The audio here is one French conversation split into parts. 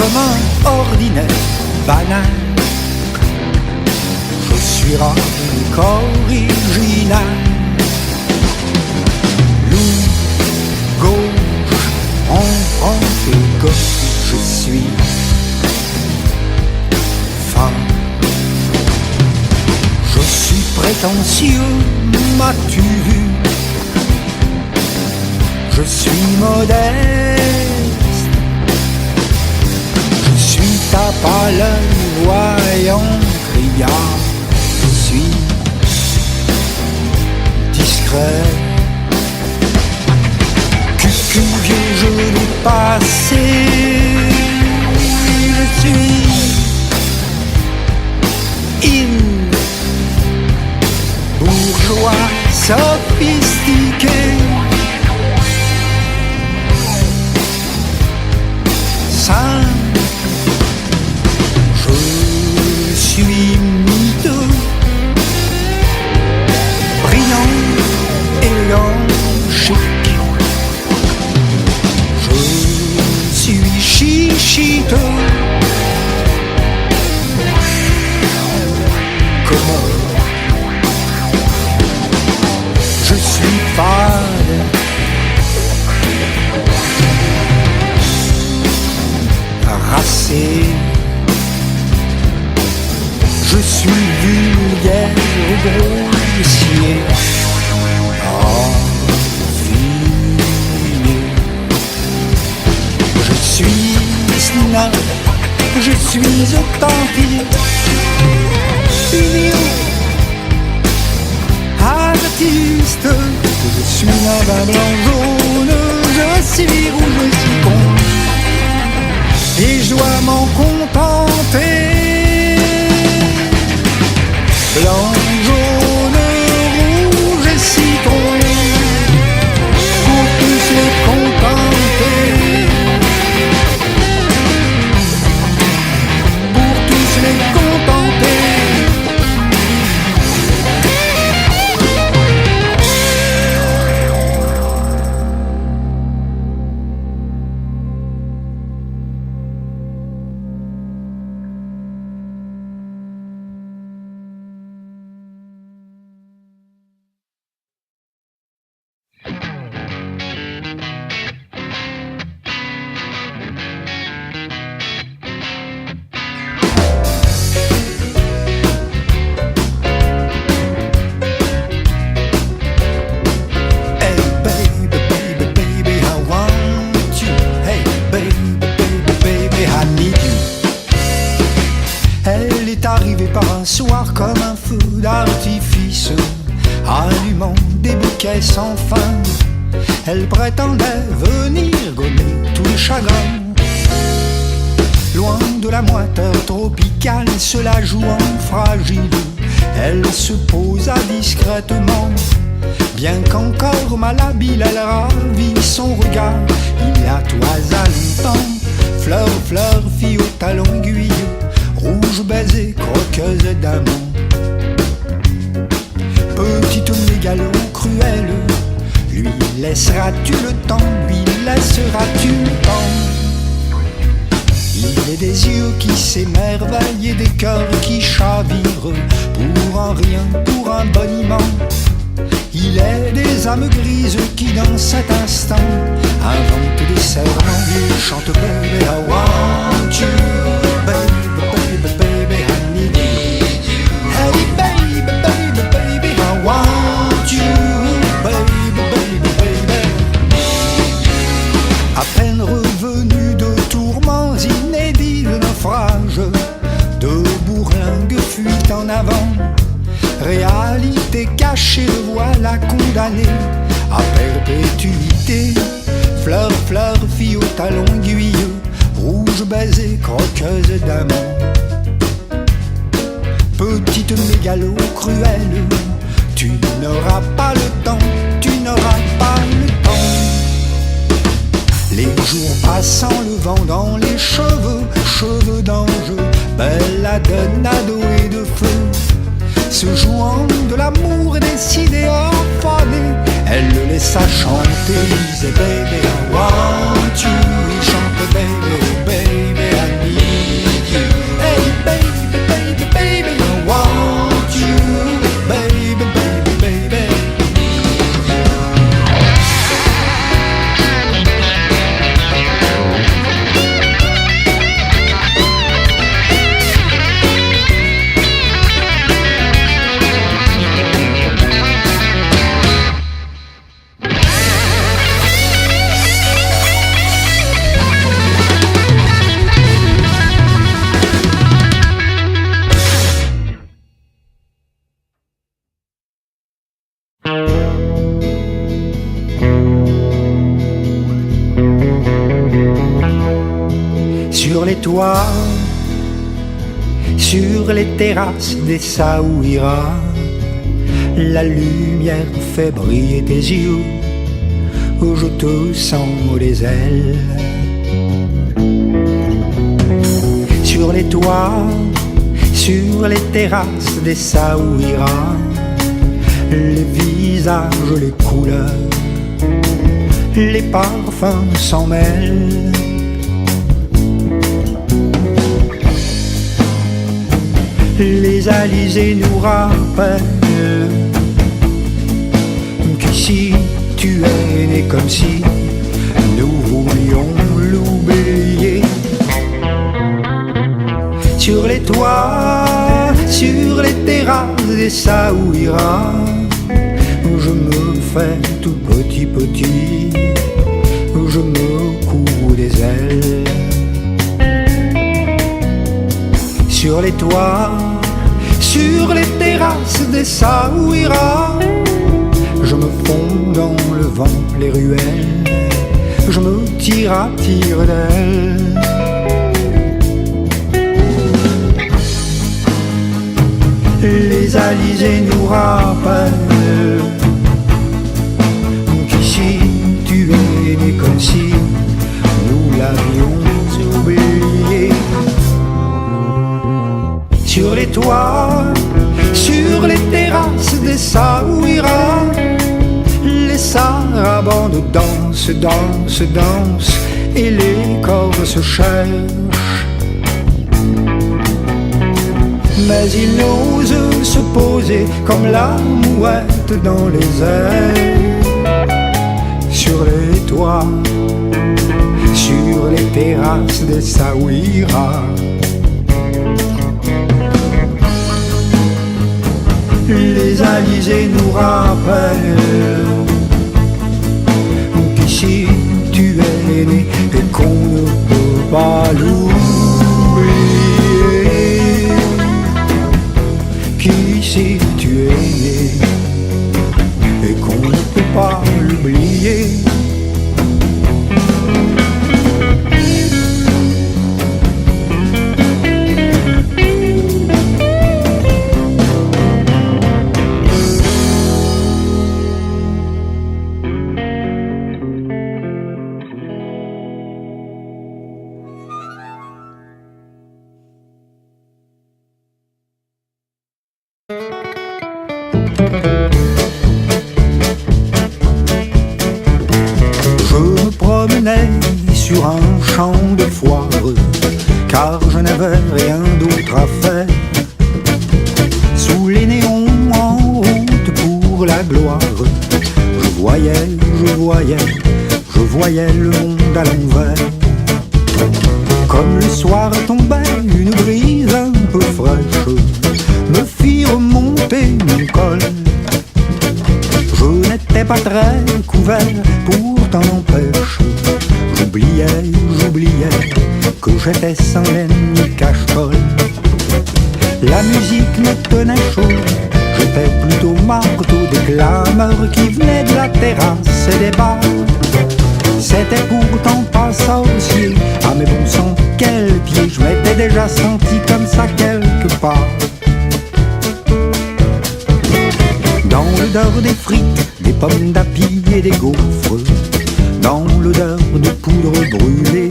comme un ordinaire banal. Je suis rare qu'original. Loup, gauche, en et gauche, je suis femme. Je suis prétentieux, m'as-tu vu? Je suis modeste. Je suis tape à l'œil, voyant, criard. Je suis discret. Cucu, vieux genou passé. Je suis bourgeois sophistiqué. Je suis miteux, brillant, élégant, chic. Je suis chichiteux, commode. Je suis fade, racé. Je suis vulgaire, grossier, raffiné. Je suis snob, je suis authentique, idiot, artiste. Je suis un vin blanc jaune, je suis rouge, je suis con. Et je dois m'en contenter. Blanc, jaune, rouge et citron, pour tous les contenter. Pour tous les contenter. Soir comme un feu d'artifice, allumant des bouquets sans fin. Elle prétendait venir gommer tous les chagrins. Loin de la moiteur tropicale, se la jouant fragile, elle se posa discrètement. Bien qu'encore malhabile, elle ravit son regard. Il la toisa longtemps. Fleur, fleur, fille au talon aiguille, rouge baiser, croqueuse d'amant. Petite mégalo cruelle, lui laisseras-tu le temps, lui laisseras-tu le temps? Il est des yeux qui s'émerveillent et des cœurs qui chavirent, pour un rien, pour un boniment. Il est des âmes grises qui dans cet instant inventent des serments. Il chante baby I want you, baby, baby I need you. Hey baby, baby, baby I want you, baby, baby, baby. À peine revenu de tourments inédits, de naufrage, de bourlingue fuite en avant. Réalité cachée, le voilà condamné à perpétuité. Fleur, fleur, fille au talon aiguille, rouge baiser, croqueuse d'amant. Petite mégalo cruelle, tu n'auras pas le temps, tu n'auras pas le temps. Les jours passant, le vent dans les cheveux, cheveux d'ange, belle ado et de feu. Se jouant de l'amour et des idées affanées, elle le laissa chanter. Il disait baby I want you, il chante baby, baby I Sur les toits, sur les terrasses des Saouira, la lumière fait briller tes yeux, où je te sens les ailes. Sur les toits, sur les terrasses des Saouira, les visages, les couleurs, les parfums s'en mêlent. Les alizés nous rappellent qu'ici tu es né comme si nous voulions l'oublier. Sur les toits, sur les terrasses des Saouira, je me fais tout petit petit, je me cours des ailes. Sur les toits, sur les terrasses des Saouira, je me fonds dans le vent, les ruelles, je me tire à tire d'elles. Les alizés nous rappellent qu'ici tu es né comme si nous l'avions oublié. Sur les toits, sur les terrasses des Saouira, les sarabandes dansent, dansent, dansent, et les corps se cherchent. Mais ils n'osent se poser comme la mouette dans les airs. Sur les toits, sur les terrasses des Saouira, les alizés nous rappellent qu'ici tu es né et qu'on ne peut pas l'oublier. Qu'ici tu es né et qu'on ne peut pas l'oublier. Je me promenais sur un champ de foire, car je n'avais rien d'autre à faire. Sous les néons en route pour la gloire, je voyais, je voyais, je voyais le monde à l'envers. Comme le soir tombait, une brise un peu fraîche me fit remonter mon col. Je n'étais pas très couvert, pourtant n'empêche, j'oubliais, j'oubliais que j'étais sans laine ni cache-col. La musique me tenait chaud, j'étais plutôt marteau des clameurs qui venaient de la terrasse et des bars. C'était pourtant pas sorcier, ah mais bon sang, quel pied, je m'étais déjà senti comme ça quelque part. Dans l'odeur des frites, des pommes d'api et des gaufres, dans l'odeur de poudre brûlée.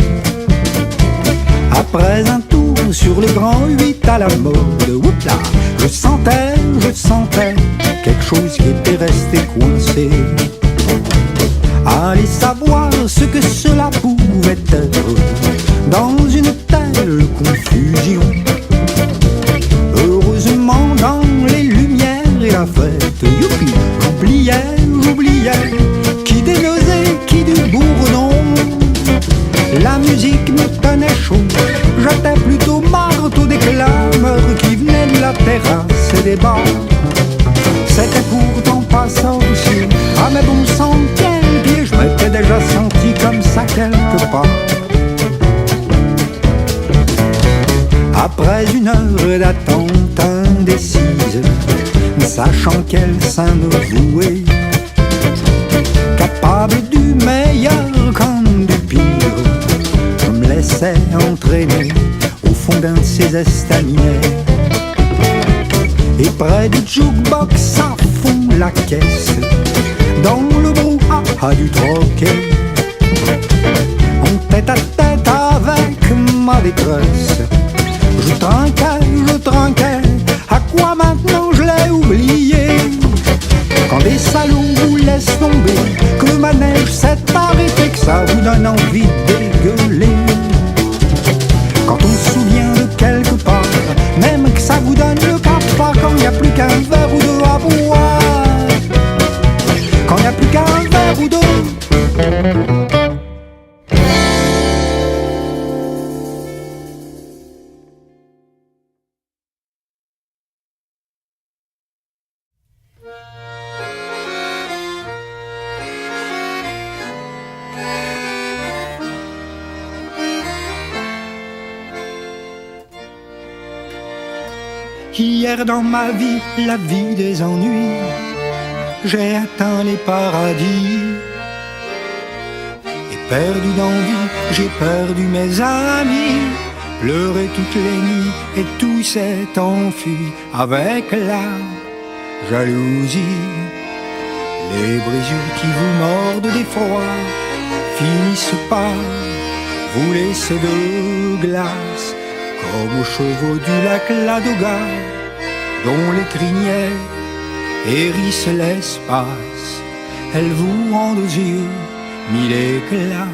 Après un tour sur le grand 8 à la mode, whoopla, je sentais quelque chose qui était resté coincé. Allez savoir ce que cela pouvait être dans une telle confusion. Heureusement dans les lumières et la fête, youpi, j'oubliais qui des nausées, qui du bourdon. La musique me tenait chaud, j'étais plutôt marteau des clameurs qui venaient de la terrasse et des bars. C'était pourtant pas sorcier, ah mais bon sang, quel pied, je m'étais déjà senti comme ça quelque part. Après une heure d'attente indécise, sachant quel sein me vouer, capable du meilleur comme du pire, je me laissais entraîner ses estaminets. Et près du jukebox à fond la caisse, dans le brouhaha du troquet, en tête à tête avec ma détresse. Je trinquais, à quoi maintenant je l'ai oublié. Quand des salauds vous laissent tomber, que le manège s'est arrêté, que ça vous donne envie de dégueuler. Quand on se souvient de quelque part, même que ça vous donne le cafard. Quand il n'y a plus qu'un verre ou deux à boire, quand il n'y a plus qu'un verre ou deux. Hier dans ma vie, la vie des ennuis, j'ai atteint les paradis. Et perdu d'envie, j'ai perdu mes amis. Pleuré toutes les nuits et tout s'est enfui avec la jalousie. Les brisures qui vous mordent d'effroi finissent par vous laisser de glace, comme aux chevaux du lac Ladoga, dont les crinières hérissent l'espace. Elles vous rendent aux yeux mille éclats.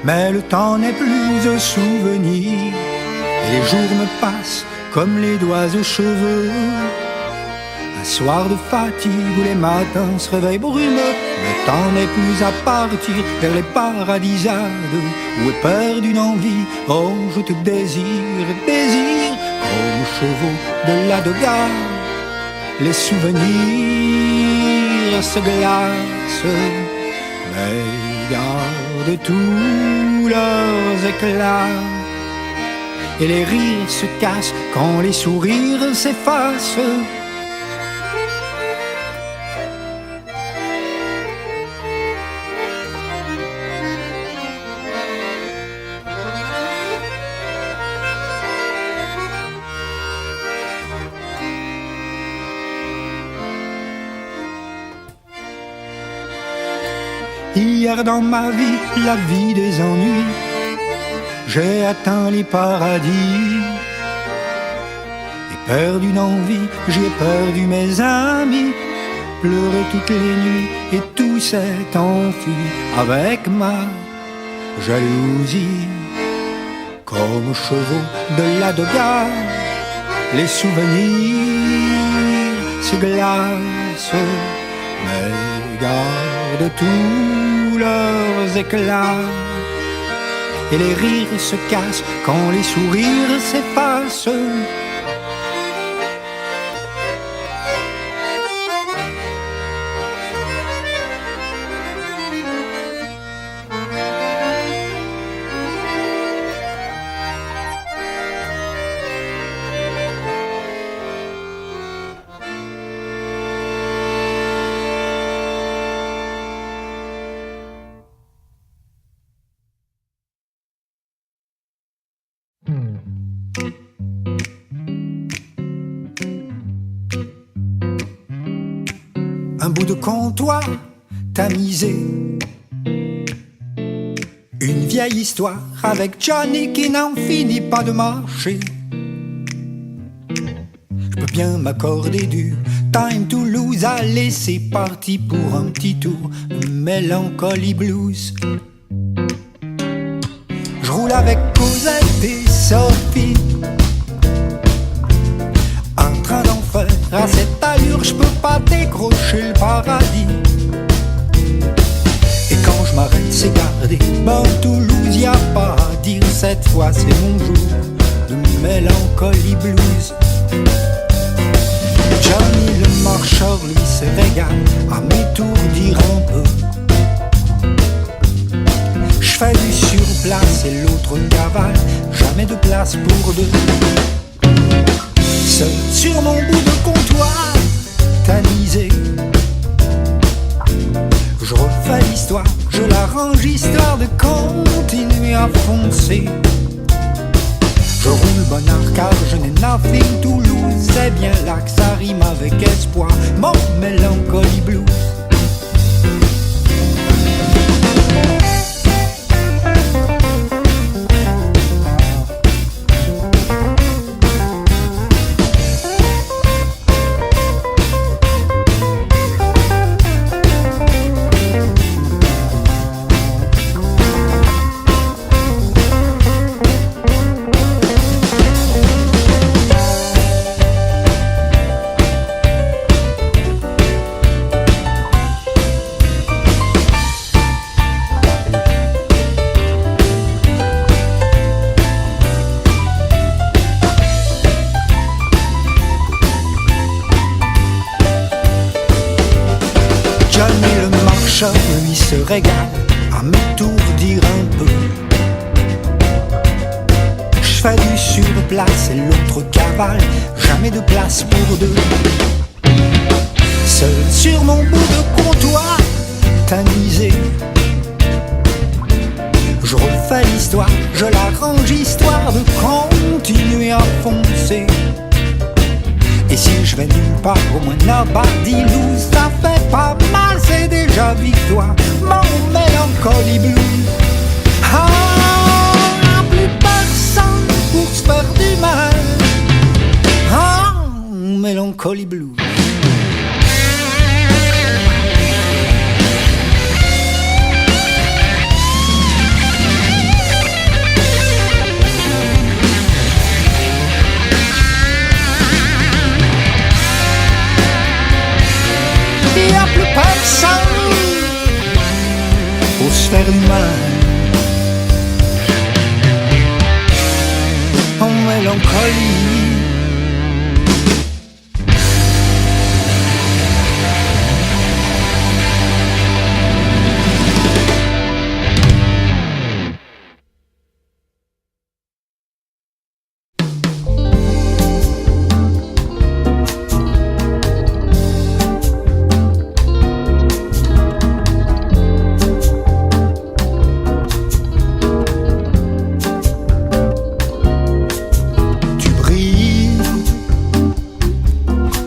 Mais le temps n'est plus un souvenir, et les jours me passent comme les doigts aux cheveux. Un soir de fatigue où les matins se réveillent brumeux, le temps n'est plus à partir vers les paradisades. Où est perdue une envie, oh je te désire, désire, comme aux chevaux de la Doga. Les souvenirs se glacent, mais gardent tous leurs éclats. Et les rires se cassent quand les sourires s'effacent. Hier dans ma vie, la vie des ennuis, j'ai atteint les paradis. Et perdu d'envie, j'ai perdu mes amis. Pleuré toutes les nuits et tout s'est enfui avec ma jalousie. Comme aux chevaux de la Doga, les souvenirs se glacent, mais gardent tous leurs éclats. Et les rires se cassent quand les sourires s'effacent. Un bout de comptoir tamisé, une vieille histoire avec Johnny qui n'en finit pas de marcher. Je peux bien m'accorder du time to lose. Allez, c'est parti pour un petit tour de Mélancolie Blues. Je roule avec Cosette et Sophie, un train d'enfer à cette allure, je peux pas décrocher le paradis. Et quand je m'arrête, c'est gardé. Bon, Toulouse, y a pas à dire, cette fois c'est mon jour de Mélancolie Blues. Johnny le marcheur, lui, se régale à m'étourdir un peu. Je fais du surplace et l'autre cavale, jamais de place pour deux. Seul sur mon bout de comptoir, tamisé, je refais l'histoire, je l'arrange histoire de continuer à foncer. Je roule bonheur car je n'ai nothing to lose. C'est bien là que ça rime avec espoir, mon mélancolie blues. Johnny le marcheur, lui se régale à m'étourdir un peu. Je fais du surplace et l'autre cavale, jamais de place pour deux. Seul sur mon bout de comptoir, tamisé, je refais l'histoire, je l'arrange histoire de continuer à foncer. Et si je vais nulle part, au moins nobody lose. Ça fait pas mal, c'est déjà victoire, mon mélancolie blues. Ah, plus personne pour se faire du mal. Ah, mélancolie blues. Y'a plus personne pour se faire du mal. En mélancolie.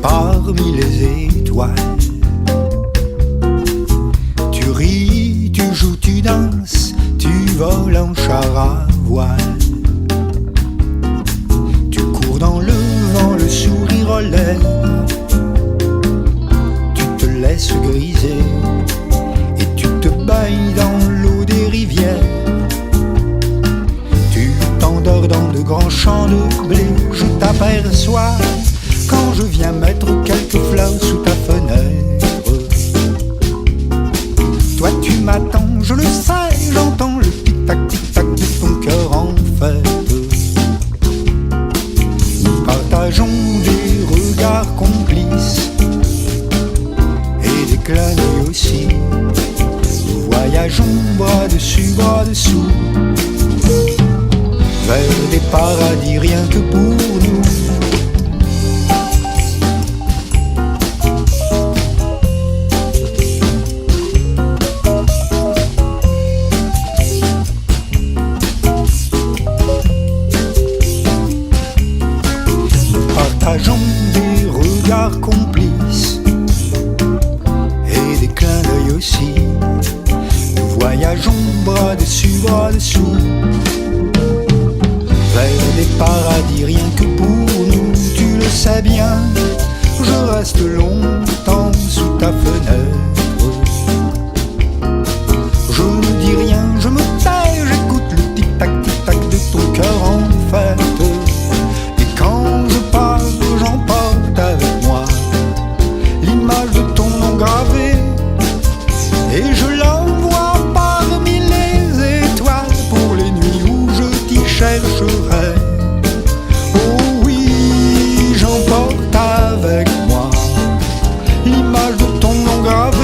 Parmi les étoiles, tu ris, tu joues, tu danses, tu voles en char à voile. Tu cours dans le vent, le sourire aux lèvres, tu te laisses griser et tu te baignes dans l'eau des rivières. Tu t'endors dans de grands champs de blé, je t'aperçois quand je viens mettre quelques fleurs sous ta fenêtre. Toi tu m'attends, je le sais, j'entends le tic-tac de ton cœur en fête. Nous partageons des regards complices et des clins d'œil aussi. Nous voyageons bras dessus, bras dessous, vers des paradis rien que pour nous. Partageons des regards complices et des clins d'œil aussi. Nous voyageons bras dessus, bras dessous, vers des paradis rien que pour nous. Tu le sais bien, je reste longtemps sous ta fenêtre. Je ne dis rien, je me tais, j'écoute le tic-tac de ton cœur en fête. J'emporte avec moi l'image de ton nom gravé et je l'envoie parmi les étoiles pour les nuits où je t'y chercherai. Oh oui, j'emporte avec moi l'image de ton nom gravé.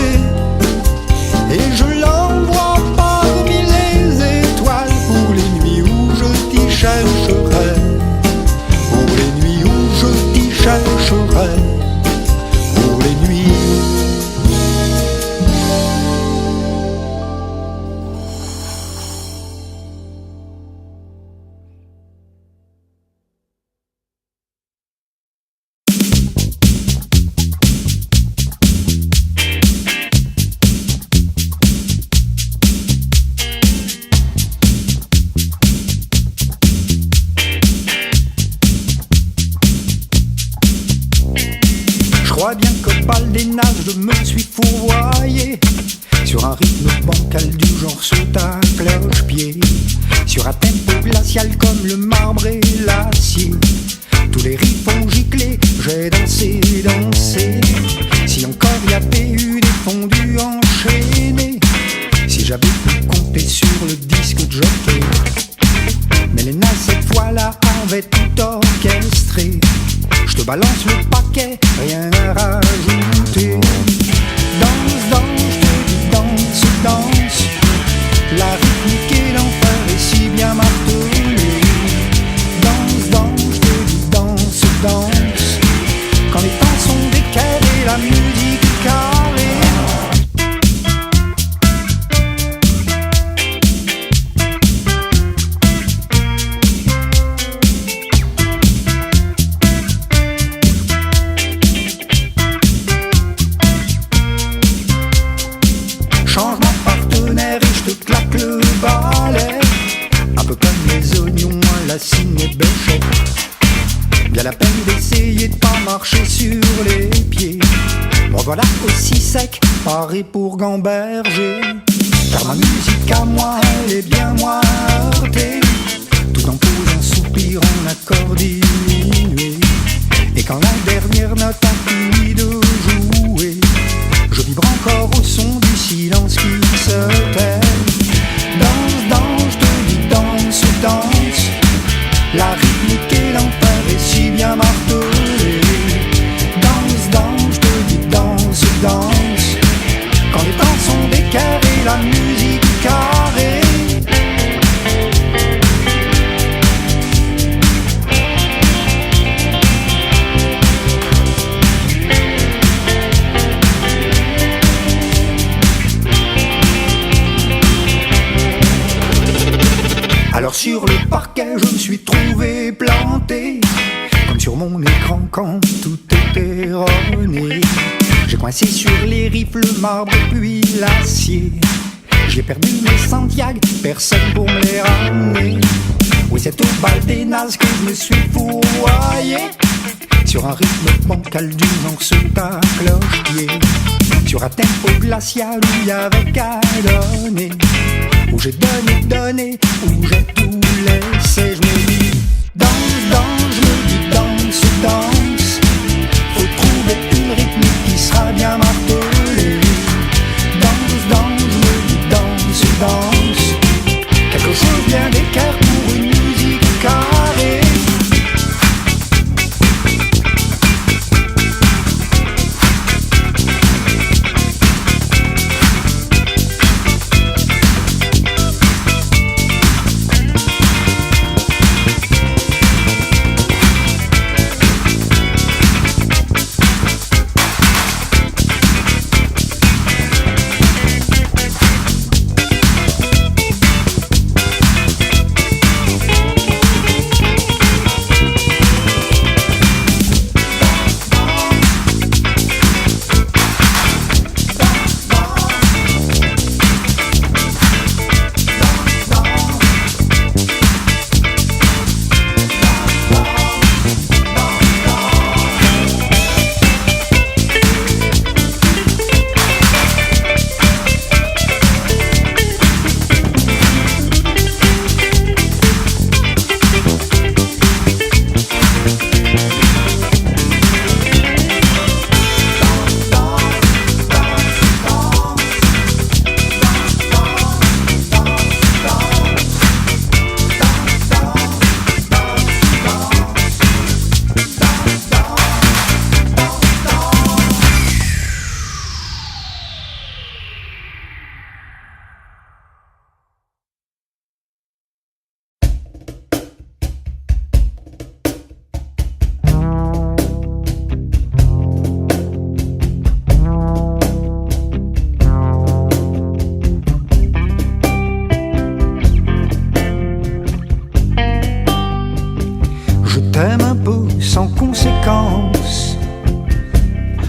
nord sous ta cloche-pied. Sur un tempo glacial comme le marbre et l'acier. Tous les riffs ont giclé, j'ai dansé, dansé. Si encore y avait eu des fondus enchaînés, si j'avais pu compter sur le disque de jockey. Mais Léna cette fois-là avait tout orchestré. Je te balance le paquet, rien à rajouter. Danse, danse, je te dis danse, danse. La rythmique et l'enfer est si bien martelée. Danse, danse, je te dis danse, danse. Quand les temps sont décalés, la musique carrée. Change mon partenaire et je te claque le balai. Un peu comme les oignons à la ciné-béchette. Bien la peine d'essayer de pas marcher sur les pieds. Bon voilà aussi sec, paré pour gamberger. Car ma musique à moi, elle est bien moins heurtée. Tout en posant soupir en accord diminué. Et quand la dernière note a fini de jouer, je vibre encore au son du silence qui se tait. Danse, danse, je te dis danse, danse. La rythmique et l'enfer est si bien martelée. Danse, danse, je te dis danse, danse. Quand les temps sont décalés, la musique carrée. Alors sur le parquet je me suis trouvé planté, comme sur mon écran quand tout était erroné. J'ai coincé sur les riffs, le marbre puis l'acier. J'ai perdu mes Santiago, personne pour me les ramener. Oui, c'est au bal des nazes que je me suis fourvoyé, sur un rythme bancal du nord sous ta cloche-pied. Sur un tempo glacial où y avait qu'à donner, où j'ai donné, donné, où j'ai tout laissé. Je me dis danse, danse, je me dis danse, danse. Faut trouver une rythmique qui sera bien martelée. Danse, danse, je me dis danse, danse. Quelque chose bien d'équerre pour une musique carrée. sans conséquence.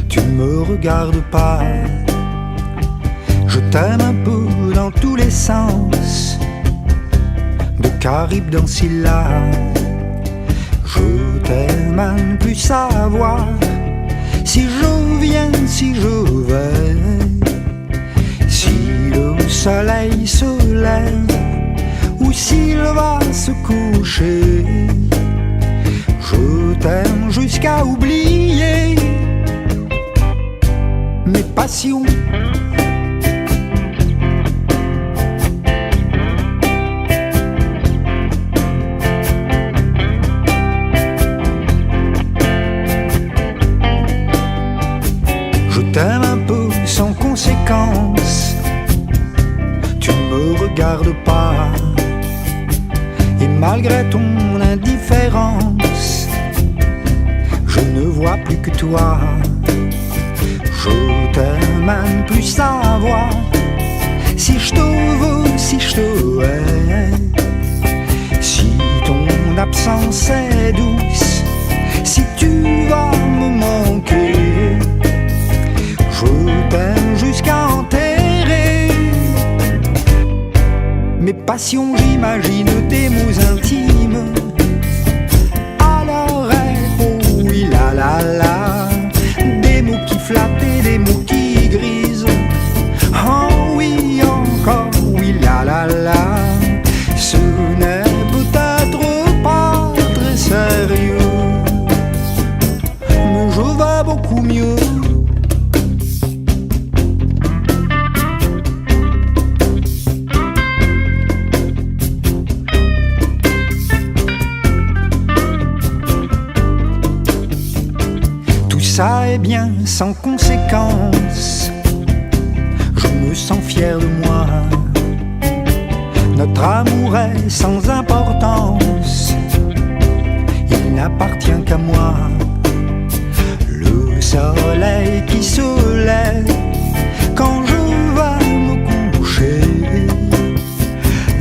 Tu ne me regardes pas. Je t'aime un peu dans tous les sens, de Caraïbes dans Scylla. Je t'aime à ne plus savoir si je viens, si je vais, si le soleil se lève ou s'il va se coucher. Je t'aime jusqu'à oublier mes passions. Je t'aime un peu sans conséquence, tu ne me regardes pas, et malgré ton indifférence, je ne vois plus que toi. Je t'aime même plus savoir si je te veux, si je te hais, si ton absence est douce, si tu vas me manquer. Je t'aime jusqu'à enterrer mes passions, j'imagine tes mots intimes. À l'oreille, oh oui, la la la, des mots qui flattent et des mots qui grisent. Oh oui, encore, oui, la la la. Ce n'est peut-être pas très sérieux, mais je vais beaucoup mieux. Ça est bien sans conséquence, je me sens fier de moi. Notre amour est sans importance, il n'appartient qu'à moi. Le soleil qui se lève quand je vais me coucher,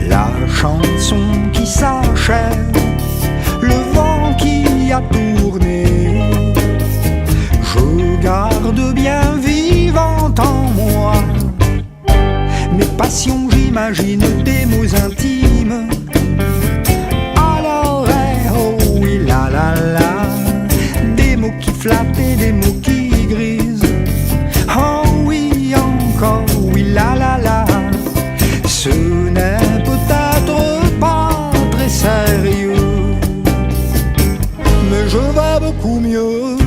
la chanson qui s'achève, le vent qui a tourné. Je garde bien vivante en moi mes passions, j'imagine des mots intimes. À l'oreille, oh oui, la la la, des mots qui flattent et des mots qui grisent. Oh oui, encore, oui, la la la. Ce n'est peut-être pas très sérieux, mais je vais beaucoup mieux.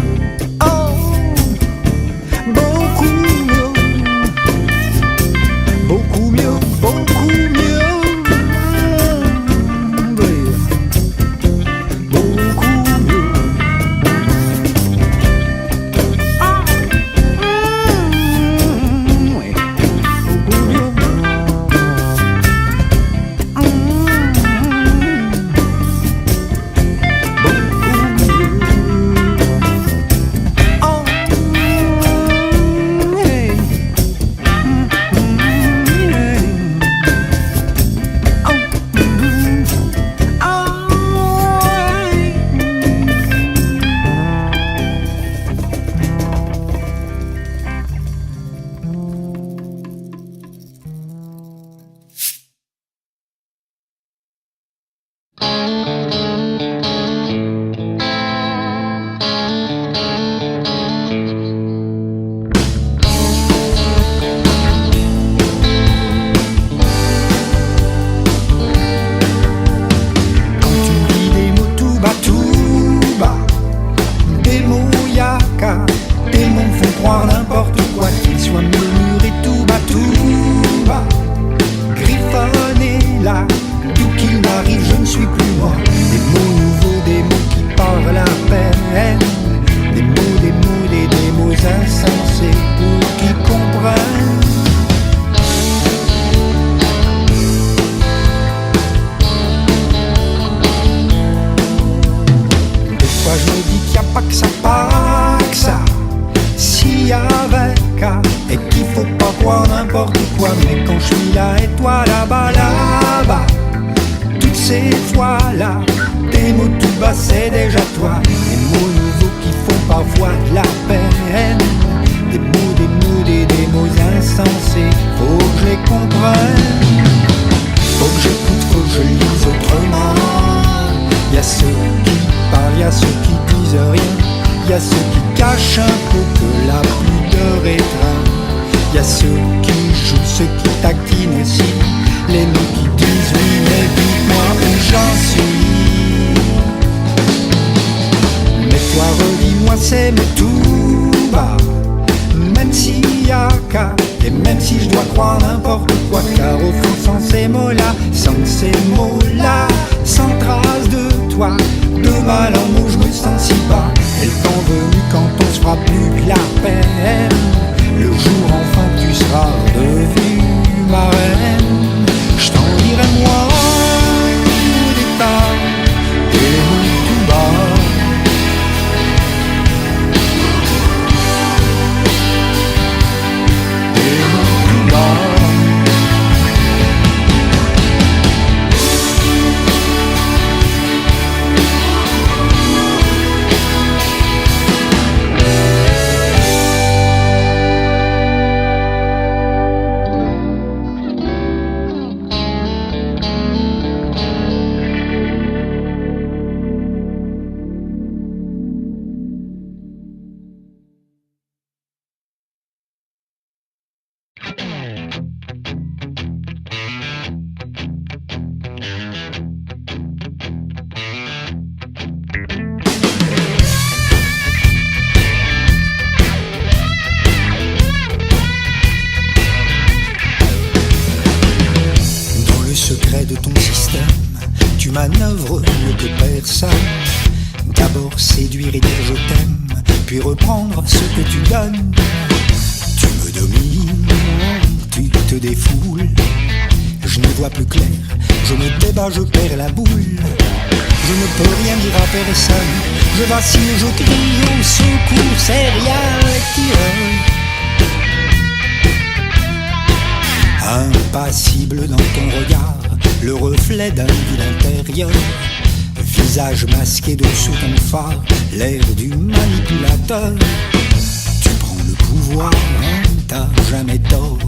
Ceux qui t'accusent s'aimer tout bas, même s'il y a qu'à, et même si je dois croire n'importe quoi, car au fond sans ces mots-là, sans trace de toi, de mal en mots je me sens si bas. Et le temps venu quand on se fera plus que la peine, le jour enfin que tu seras devenue ma reine, je t'en dirai moi des tas et tout bas. De ton système, tu manœuvres mieux que personne. D'abord séduire et dire je t'aime, puis reprendre ce que tu donnes. Tu me domines, tu te défoules. Je ne vois plus clair, je me débat, je perds la boule. Je ne peux rien dire à personne, je vacille, je crie au secours, serial killer. Impassible dans ton regard, le reflet d'un vide intérieur, visage masqué dessous ton phare, l'air du manipulateur. Tu prends le pouvoir, t'as jamais tort,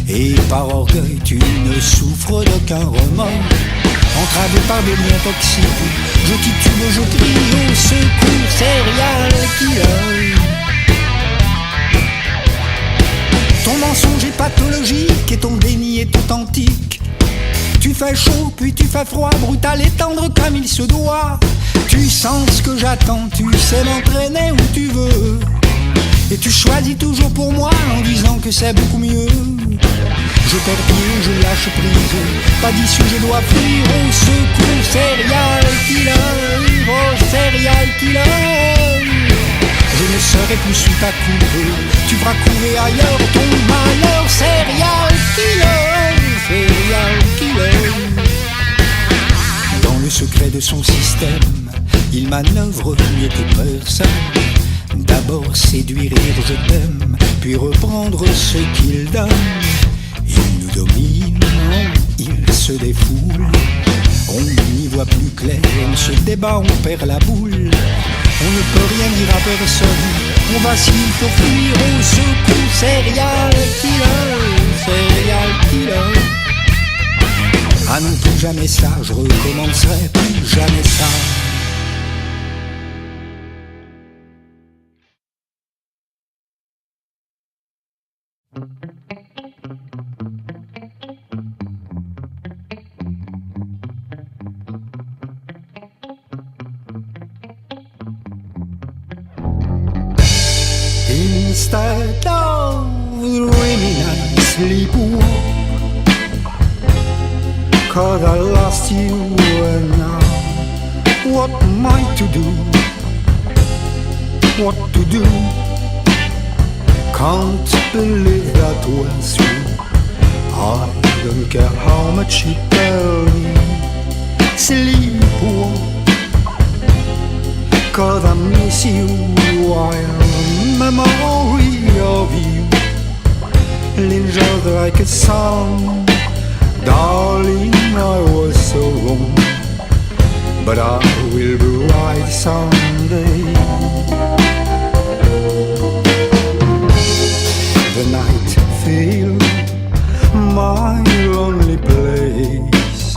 et par orgueil tu ne souffres d'aucun remords. Entravé par des liens toxiques, je titube, je crie au secours, serial killer. Ton mensonge est pathologique et ton déni est authentique. Tu fais chaud, puis tu fais froid, brutal et tendre comme il se doit. Tu sens ce que j'attends, tu sais m'entraîner où tu veux. Et tu choisis toujours pour moi en disant que c'est beaucoup mieux. Je perds pied, je lâche prise, pas d'issue, je dois fuir au secours, serial killer, oh serial killer. Je ne serai plus sous ta coupe, tu feras couler ailleurs ton malheur, serial killer, serial killer. Dans le secret de son système, il manœuvre mieux que personne. D'abord séduire et dire je t'aime, puis reprendre ce qu'il donne. Il nous domine, il se défoule. On n'y voit plus clair, on se débat, on perd la boule. On ne peut rien dire à personne, on vacille pour fuir au secours, serial killer, serial killer. Ah non, plus jamais ça, je recommencerai plus jamais ça. Instead of dreaming I sleepwalk, 'cause I lost you and now what am I to do? What to do? Can't believe that was you. I don't care how much you tell me. Sleepwalk, 'cause I miss you while memory of you lingers like a song. Darling, I was so wrong, but I will be right someday. The night filled my lonely place.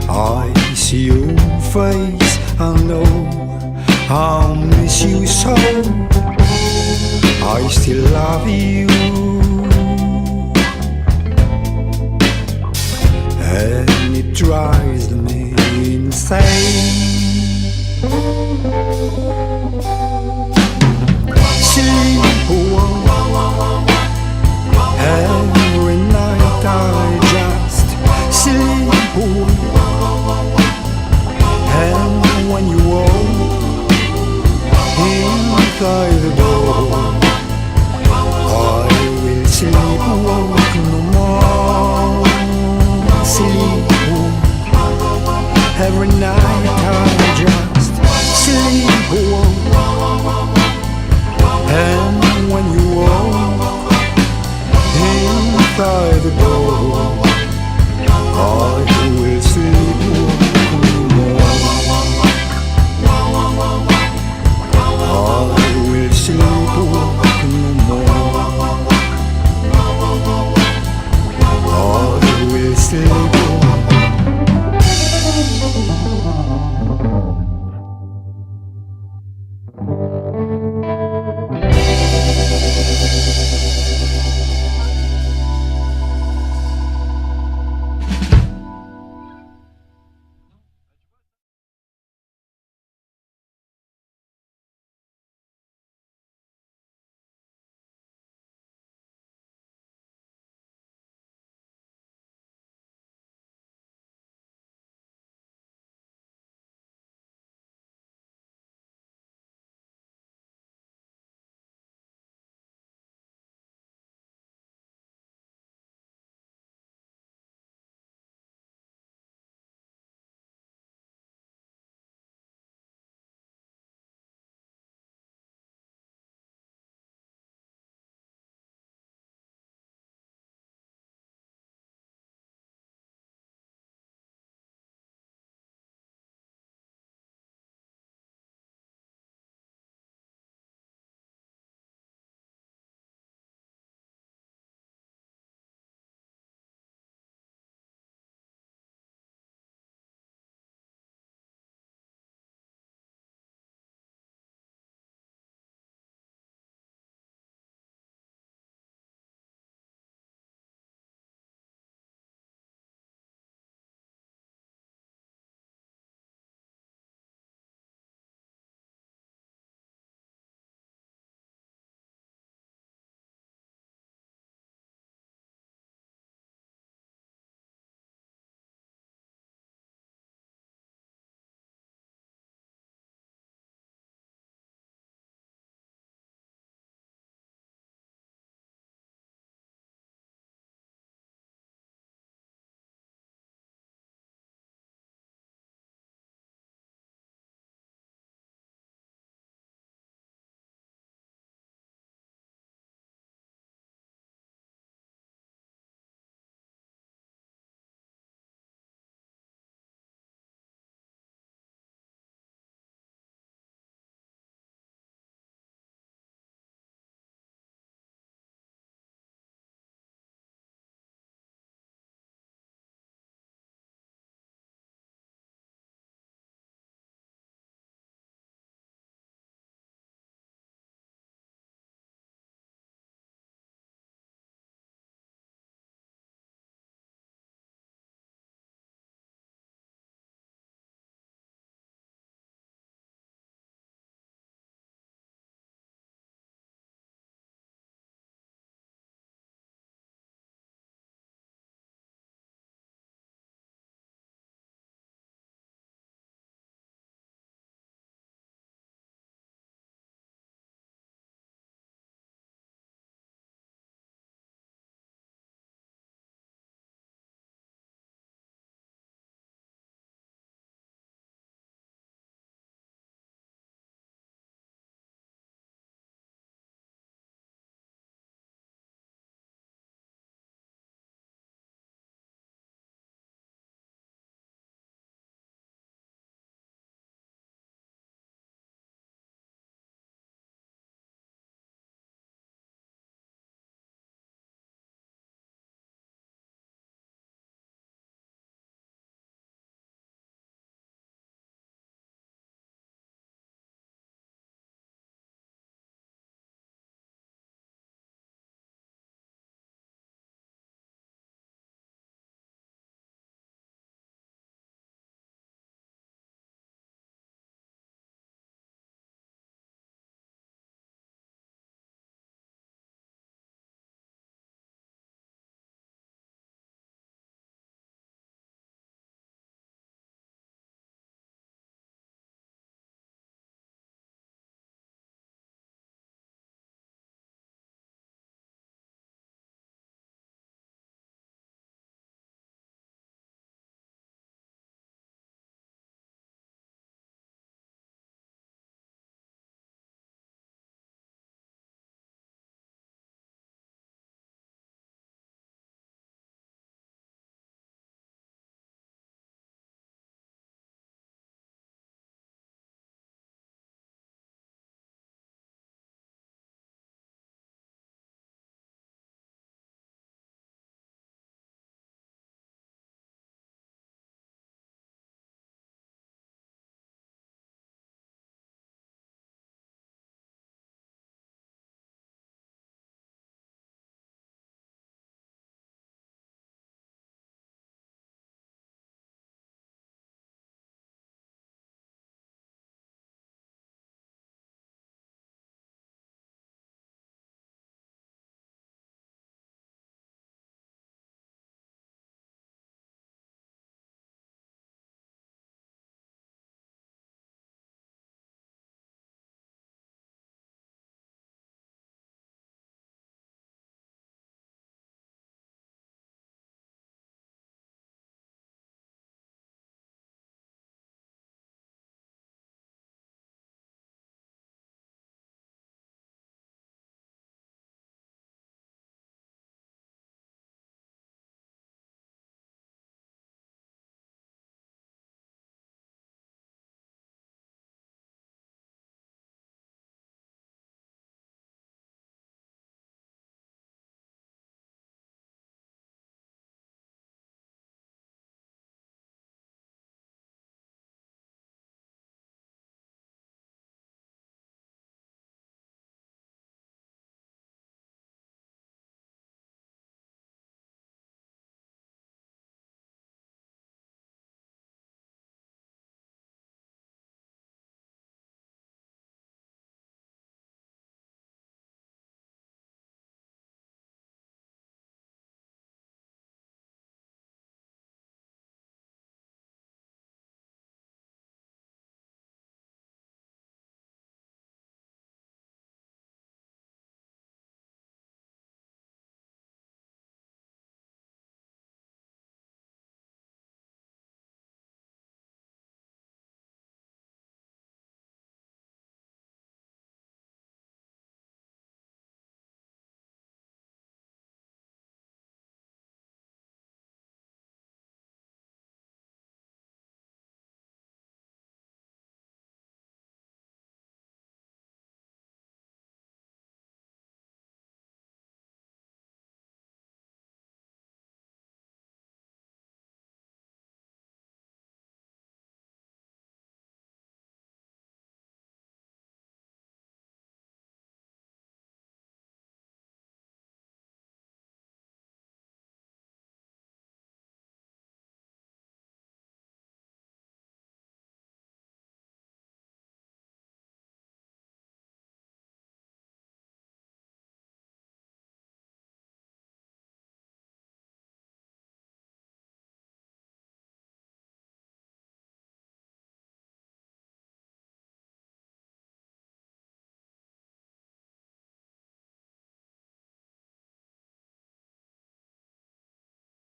I see your face, I know I miss you so. I still love you, and it drives me insane. oh. And when you walk inside the door, I will sleepwalk no more. Sleepwalk every night.